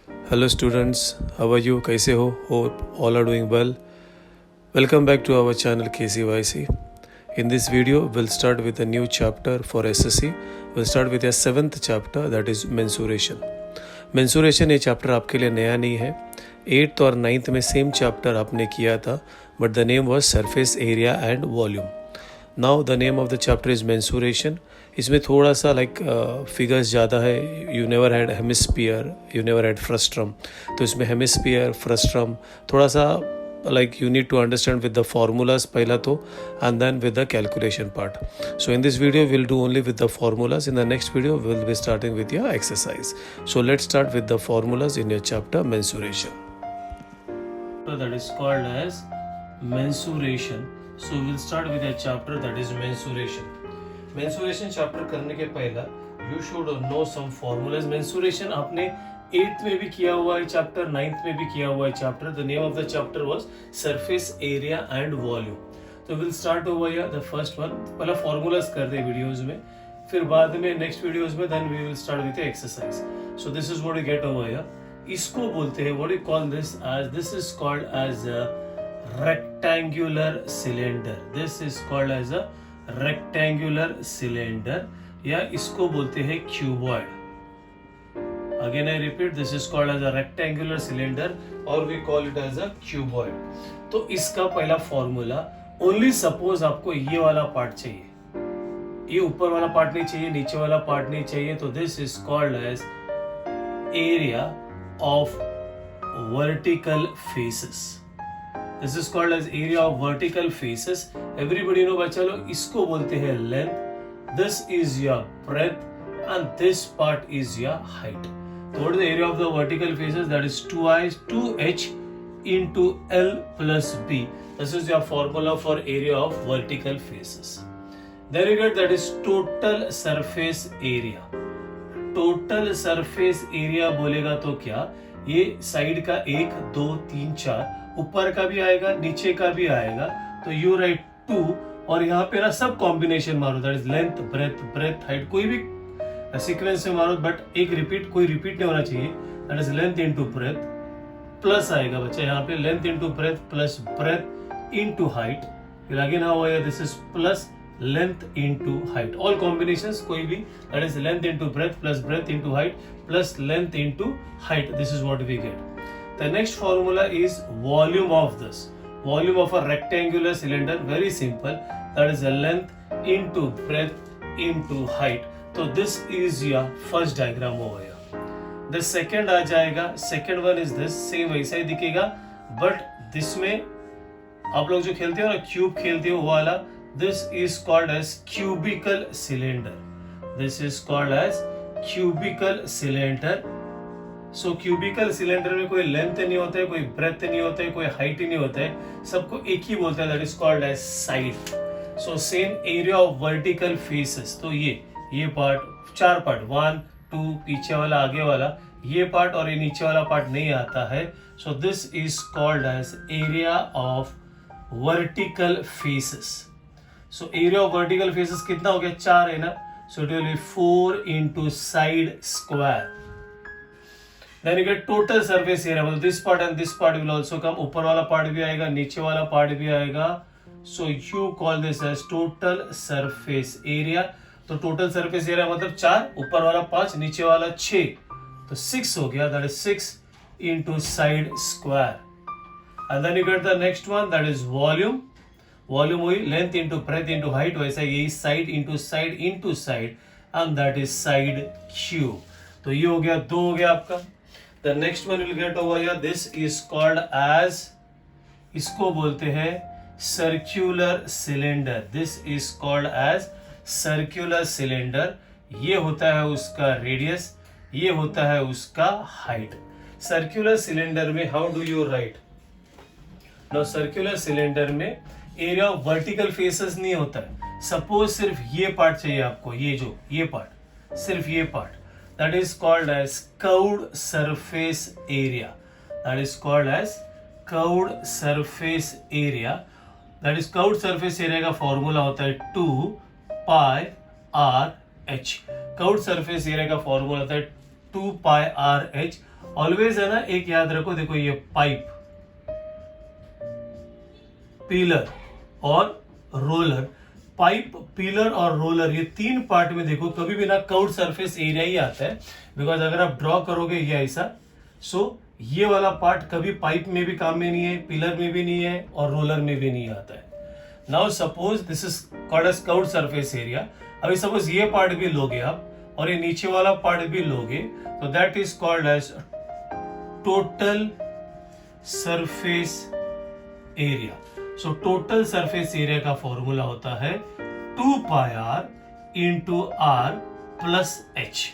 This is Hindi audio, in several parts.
Hello students, how are you? कैसे हो? Hope all are doing well. Welcome back to our channel KCYC. In this video, we'll start with a new chapter for SSC. We'll start with a 7th chapter, that is mensuration. Mensuration ये chapter आपके लिए नया नहीं है. 8th और 9th में same chapter आपने किया था, but the name was surface area and volume. Now the name of the chapter is mensuration. इसमें थोड़ा सा फिगर्स ज़्यादा है. You never had hemisphere, you never had frustum, तो इसमें हेमिस्फीयर फ्रस्ट्रम थोड़ा सा you need to understand with the formulas पहला तो, and then with the calculation part. So in this video we'll do only with the formulas. In the next video we'll be starting with your exercise. So let's start with the formulas in your chapter mensuration. So that is called as mensuration. So we'll start with a chapter that is mensuration. Mensuration chapter करने के पहला you should know some formulas. Mensuration आपने 8th में भी किया हुआ है चैप्टर, 9th में भी किया हुआ है chapter. The name of the chapter was surface area and volume. तो we'll start over here the first one. पहला formulas कर दे वीडियोस में, फिर बाद में नेक्स्ट वीडियोस में then we will start with the exercise. So this is what you get over here. इसको बोलते हैं, what do you call this as? This is called as a rectangular cylinder. This is called as a rectangular cylinder, या इसको बोलते हैं cuboid. Again I repeat, this is called as a rectangular cylinder or we call it as a cuboid. तो इसका पहला फॉर्मूला, only suppose आपको ये वाला पार्ट चाहिए, ये ऊपर वाला पार्ट नहीं चाहिए, नीचे वाला पार्ट नहीं चाहिए, तो this is called as area of vertical faces. This is called as area of vertical faces. Everybody know बच्चा लोग, इसको बोलते हैं length. This is your breadth and this part is your height. So what is the area of the vertical faces? That is 2h into L plus B. This is your formula for area of vertical faces. Then you get that is total surface area. Total surface area बोलेगा तो क्या, ये साइड का 1, 2, 3, 4, ऊपर का भी आएगा, नीचे का भी आएगा, तो यू राइट 2 और यहाँ पे ना सब कॉम्बिनेशन मारो, that is length, breadth, height, कोई भी सीक्वेंस से मारो, बट एक रिपीट, कोई रिपीट नहीं होना चाहिए. That is length into breadth plus आएगा बच्चा यहाँ पे length into breadth plus breadth into height. फिर आगे ना होगा, this is plus length into height, all combinations कोई भी, that is length into breadth plus breadth into height plus length into height. This is what we get. The next formula is volume of this. Volume of a rectangular cylinder, very simple. That is the length into breadth into height. So this is your first diagram over here. The second आ जाएगा. Second one is this. Same वैसा ही दिखेगा. But this में आप लोग जो खेलते हो ना, क्यूब खेलते हो वो वाला. This is called as cubical cylinder. This is called as cubical cylinder. So cubicle cylinder में कोई लेंथ नहीं होता है, कोई ब्रेथ नहीं होता है, कोई हाइट नहीं होता है, सबको एक ही बोलता है, that is called as side. So same area of vertical faces. तो ये पार्ट, 4 पार्ट, 1, 2, पीछे वाला, आगे वाला, ये पार्ट और ये नीचे वाला पार्ट नहीं आता है. So this is called as area of vertical faces. So area of vertical faces कितना हो गया, 4 है ना, so it will be 4 into side square. Then you get total surface area. मतलब this part and this part will also come. ऊपर वाला पार्ट भी आएगा, नीचे वाला पार्ट भी आएगा. So you call this as total surface area. तो total surface area मतलब 4, ऊपर वाला 5, नीचे वाला 6, तो 6 हो गया. That is 6 into side square. And then you get the next one, that is volume. Volume हुई length into breadth into height. वैसा यही side into side into side, and that is side cube. तो ये हो गया, 2 हो गया आपका. The next one will get over here. This is called as, इसको बोलते हैं circular cylinder. This is called as circular cylinder. ये होता है उसका रेडियस, ये होता है उसका हाइट. Circular cylinder में how do you write? Now circular cylinder में area of vertical faces नहीं होता है. Suppose सिर्फ ये पार्ट चाहिए आपको, ये पार्ट, सिर्फ ये part. That is called as curved surface area. That is called as curved surface area. That is curved surface area का फॉर्मूला होता है 2 pi r h. Curved surface area का फॉर्मूला होता है 2 pi r h ऑलवेज है ना, एक याद रखो, देखो ये पाइप, पिलर और रोलर, पाइप, पिलर और रोलर, ये तीन पार्ट में देखो कभी भी ना कर्व्ड सरफेस एरिया ही आता है, बिकॉज अगर आप ड्रॉ करोगे ये ऐसा, सो ये वाला पार्ट कभी पाइप में भी काम में नहीं है, पिलर में भी नहीं है और रोलर में भी नहीं आता है। Now suppose this is called as curved surface area. अभी सपोज ये पार्ट भी लोगे आप और ये नीचे वाला पार्ट भी लोगे, तो that is called as total surface area. So total surface area का फॉर्मूला होता है 2 pi are into are plus h.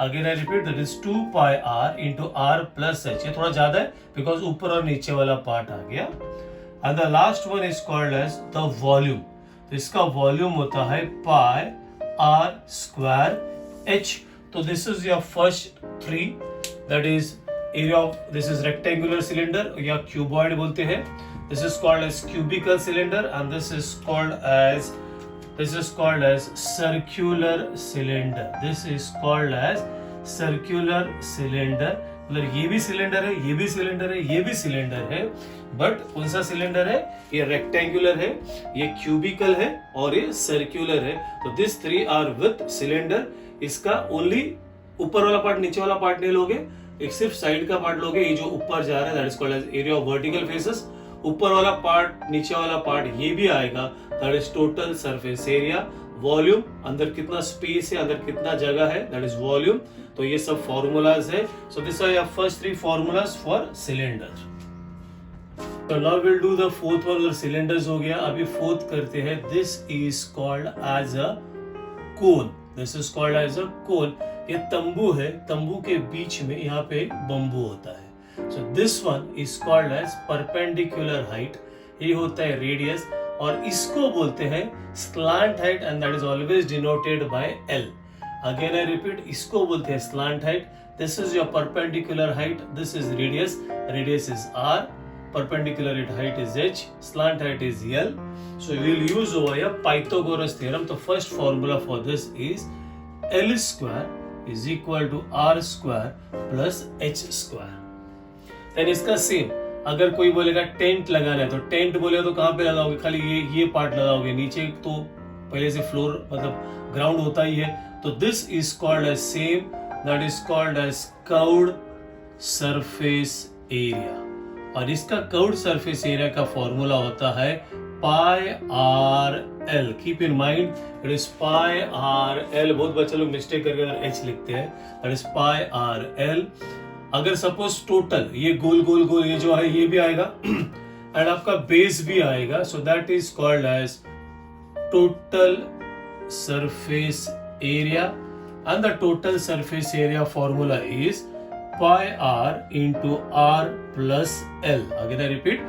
Again I repeat, that is 2 pi are into are plus h. ये थोड़ा ज्यादा है बिकॉज ऊपर और नीचे वाला पार्ट आ गया। And the last one is called as the volume. तो इसका वॉल्यूम होता है पाई आर स्क्वायर एच। तो this is your first three, that is area of, this is rectangular cylinder या क्यूबॉइड बोलते हैं। This is called as cubical cylinder and this is called as circular cylinder. This is called as circular cylinder. मतलब ये भी सिलेंडर है, ये भी सिलेंडर है, ये भी सिलेंडर है, बट कौन सा सिलेंडर है? ये रेक्टेंगुलर है, ये क्यूबिकल है और ये सर्क्यूलर है। तो this three are with cylinder. इसका ओनली ऊपर वाला पार्ट, नीचे वाला पार्ट नहीं लोगे, एक सिर्फ साइड का पार्ट लोगे। ये जो ऊपर जा रहा है that is called as area of vertical faces. ऊपर वाला पार्ट, नीचे वाला पार्ट ये भी आएगा, that is total surface area. Volume, अंदर कितना स्पेस है, अंदर कितना जगह है, दैट इज वॉल्यूम। तो ये सब फॉर्मूलाज है। So this are your first three formulas for cylinder. तो now will do the fourth one. Cylinders हो गया, अभी फोर्थ करते हैं। This is called as a cone. This is called as a cone. ये तंबू है, तंबू के बीच में यहाँ पे बम्बू होता है। So this one is called as perpendicular height. ये होता है रेडियस और इसको बोलते हैं slant height and that is always denoted by L. Again I repeat, इसको बोलते हैं slant height. This is your perpendicular height. This is radius. Radius is R. Perpendicular height is H. Slant height is L. So we will use over here Pythagoras theorem. The first formula for this is L square is equal to R square plus H square. Then इसका सेम, अगर कोई बोलेगा टेंट लगाना है तो टेंट बोलेगा तो कहाँ पे लगाओगे? खाली ये पार्ट लगाओगे, नीचे तो पहले से फ्लोर मतलब ग्राउंड होता ही है। तो this is called as same, that is called as curved surface area. और इसका कर्व्ड सरफेस एरिया का फॉर्मूला होता है pi r l. Keep in mind it is pi r l. बहुत बच्चे लोग मिस्टेक करके अगर एच लिखते हैं, that is pi r l. अगर सपोज टोटल ये गोल गोल गोल ये जो है ये भी आएगा एंड आपका बेस भी आएगा, so that is called as total surface area. And the total surface area formula is pi are into are plus L. Again I repeat,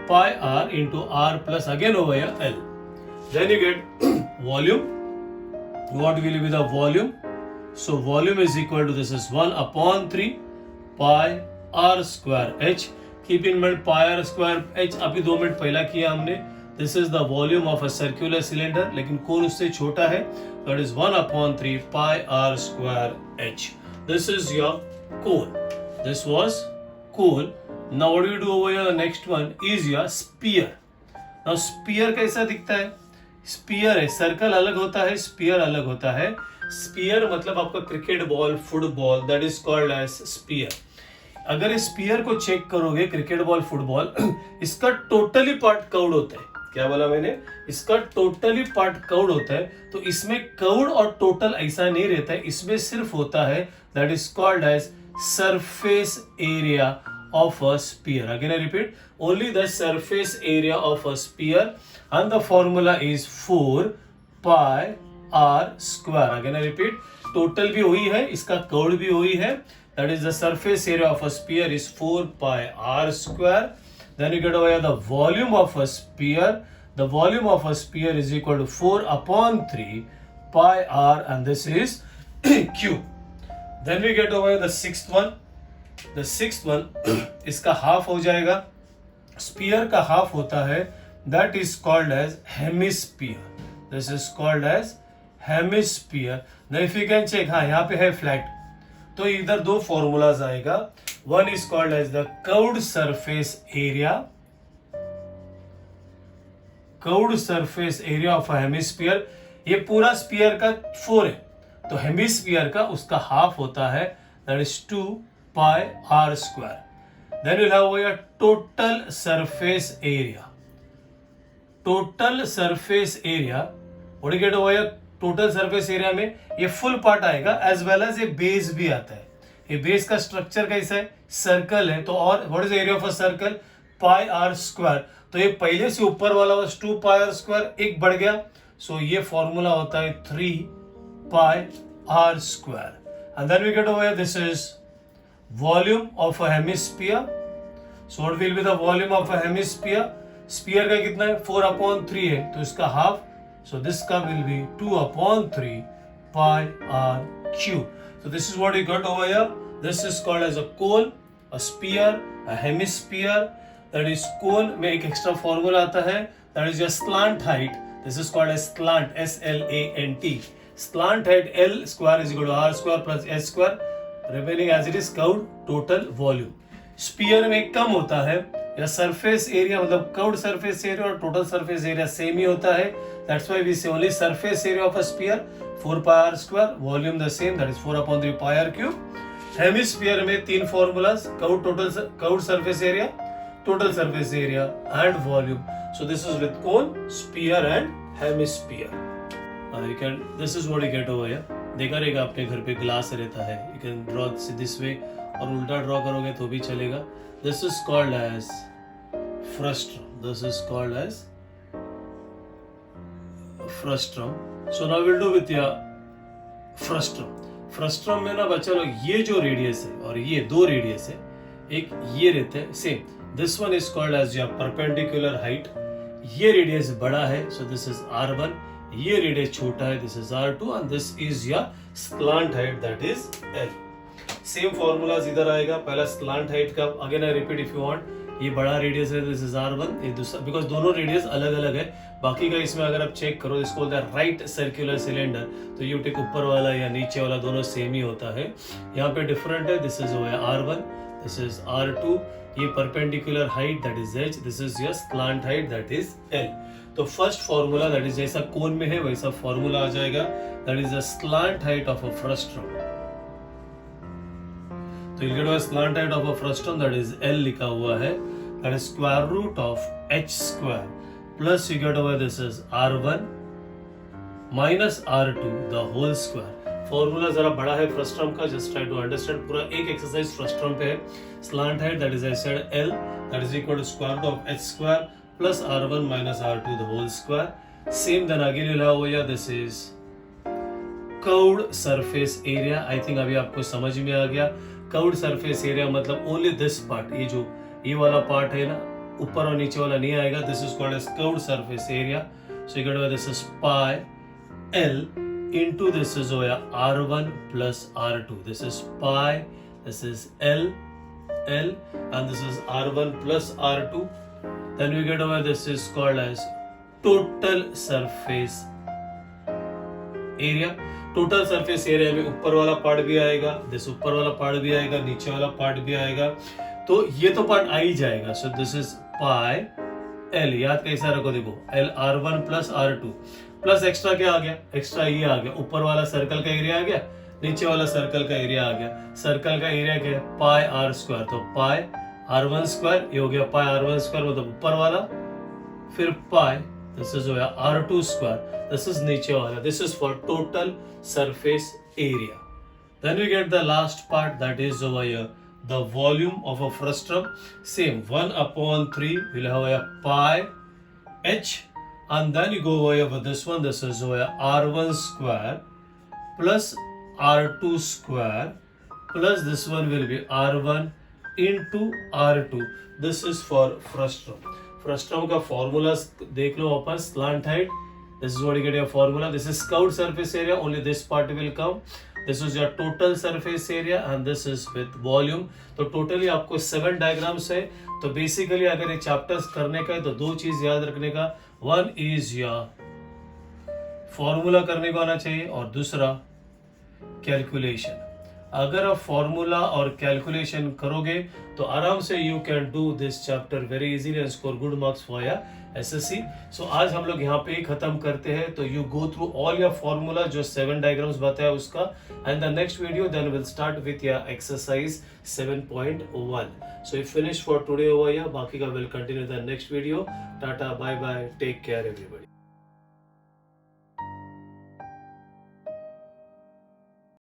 pi are into are plus again over here L. Then you get volume. What will be the volume? So volume is equal to, this is 1 upon 3 pi r square h. Keep in mind pi r square h अभी 2 मिनट पहला किया हमने. This is the volume of a circular cylinder, लेकिन कोन उससे छोटा है. That is 1 upon 3 pi r square h. This is your cone. This was cone. Now what do you do over here? The next one is your sphere. Now sphere कैसा दिखता है? स्पीयर है, सर्कल अलग होता है, स्पीयर अलग होता है. स्पीयर मतलब आपका cricket ball, football, that is called as sphere. अगर इस स्पीयर को चेक करोगे, क्रिकेट बॉल, फुटबॉल, इसका टोटली पार्ट कर्व्ड होता है. क्या बोला मैंने? इसका टोटली पार्ट कर्व्ड होता है. तो इसमें कर्व्ड और टोटल ऐसा नहीं रहता है, इसमें सिर्फ होता है that is called as surface area of a sphere. Again I repeat, only the surface area of a sphere, and the formula is 4 pi r square. Again I repeat, total भी वही है, इसका कर्व भी वही है. That is the surface area of a sphere is 4 pi r square. Then you get over here the volume of a sphere. The volume of a sphere is equal to 4 upon 3 pi r, and this is q. Then we get over here the sixth one. The sixth one, इसका हाफ हो जाएगा. स्पीयर का हाफ होता है, that is called as hemisphere. This is called as hemisphere. Now if you can check, हाँ यहाँ पे है फ्लैट, तो इधर दो फॉर्मूलाज आएगा. One is called as the curved surface area. Curved surface area of a hemisphere. ये पूरा स्पीयर का 4 है, तो हेमिस्फीयर का उसका हाफ होता है, that is 2 pi r square. Then we'll have over total surface area. Total surface area. What do you get over here? Total surface area में ये फुल पार्ट आएगा एज वेल एज ये बेस भी आता है. ये बेस का स्ट्रक्चर कैसा है? सर्कल है. तो और what is area of a circle? Pi are square. तो ये पहले से ऊपर वाला वाज 2 पाई आर स्क्वायर, एक बढ़ गया. सो ये फॉर्मूला होता है 3 pi are square. And then we get over this is volume of a hemisphere. So what will be the volume of a hemisphere? Sphere का कितना है? 4/3 है, तो इसका half. So this curve will be 2/3 pi r cube. So this is what you got over here. This is called as a cone, a sphere, a hemisphere. That is cone में एक extra formula आता है. That is your slant height. This is called as slant, S-L-A-N-T. Slant height L square is equal to R square plus S square. Remaining as it is curved total volume. Sphere में कम होता है, या सरफेस एरिया मतलब कर्व्ड सरफेस एरिया और टोटल सरफेस एरिया सेम ही होता है. That's why we say only surface area of a sphere 4 pi are square, volume the same, that is 4/3 pi R cube. Hemisphere में तीन formulas, curved surface area, total surface area and volume. So this is with cone, sphere and hemisphere. You can, this is what you get over here. देखा रहेगा अपने घर पे ग्लास रहता है, you can draw this way, और उल्टा ड्रॉ करोगे तो भी चलेगा. This is called as frustrum. This is called as frustrum. So now we'll do with your frustrum. Frustrum में ना बच्चा लोग ये जो रेडियस है और ये दो रेडियस है, एक ये रहते हैं same. This one is called as your perpendicular height. ये रेडियस बड़ा है, so this is R1. ये रेडियस छोटा है, this is R2, and this is your slant height, that is L. Same formulas इधर आएगा. पहला स्लांट हाइट का, again I repeat if you want, ये बड़ा रेडियस है, दिस इज R1, ये दूसरा, बिकॉज दोनों रेडियस अलग अलग है. बाकी का इसमें अगर आप चेक करो, इसको बोलते हैं राइट सर्कुलर सिलेंडर, तो यू टेक ऊपर वाला या नीचे वाला, दोनों सेम ही होता है. यहाँ पे डिफरेंट है. This is R1, this is R2. ये perpendicular height that is H, this is your slant height that is L. तो फर्स्ट फॉर्मूला दैट इज जैसा कोन में है वैसा फॉर्मूला आ जाएगा, that is the slant height of a frustum. तो you'll get a slant height of a frustum, that is L लिखा हुआ है, that is square root of H square, plus you get over this is R1 minus R2 the whole square. Formula जरा बड़ा है फ्रस्ट्रम का, जस्ट ट्राई टू अंडरस्टैंड. पूरा एक एक्सरसाइज फ्रस्ट्रम पे है. Slant height that is I said L, that is equal to square root of H square plus R1 minus R2 the whole square. Same then again you'll have over here, this is curved surface area. I think अभी आपको समझ में आ गया. कर्व्ड सरफेस एरिया मतलब ओनली दिस पार्ट, ये जो ये वाला पार्ट है ना, ऊपर और नीचे वाला नहीं आएगा. This is called as curved surface area. So you get this is pi L into this is R1 plus R2. This is pi, this is L, and this is R1 plus R2. Then we get over this is called as total surface area. Total surface area में ऊपर वाला पार्ट भी आएगा, दिस ऊपर वाला पार्ट भी आएगा, नीचे वाला पार्ट भी आएगा. तो ये तो पार्ट आ ही जाएगा. सो दिस इज पाई L. याद कैसा रखो, देखो L R1 plus R2 plus extra क्या आ गया? एक्स्ट्रा ये आ गया, ऊपर वाला सर्कल का एरिया आ गया, नीचे वाला सर्कल का एरिया आ गया. सर्कल का एरिया क्या है? Pi are square. तो पाई R1 स्क्वायर, ये हो गया पाई R1 स्क्वायर मतलब ऊपर वाला, फिर pi this is R2 square, this is नीचे वाला. This is for total surface area. Then we get the last part, that is over here the volume of a frustum. Same 1/3 we'll have a pi H, and then you go over here for this one. This is over R1 square plus R2 square plus this one will be R1 into R2. This is for frustum. Frustum का फॉर्मूला देख लो अपन. Slant height, this is what you get your formula. This is curved surface area, only this part will come. This is your total surface area and this is with volume. तो टोटली आपको 7 डायग्राम्स है. तो बेसिकली अगर ये चैप्टर्स करने का है तो दो चीज याद रखने का, वन इज योर फॉर्मूला करने को आना चाहिए और दूसरा कैलकुलेशन. अगर आप फॉर्मूला और कैलकुलेशन करोगे तो आराम से you can do this chapter very easily and score good marks for your SSC. सो आज हम लोग यहाँ पे ही खत्म करते हैं। तो you go through all your formula जो 7 डायग्राम्स बताया उसका, and the next video then will start with your exercise 7.1। So you finish for today over here, बाकी का will continue the next video. Tata, bye bye, take care everybody.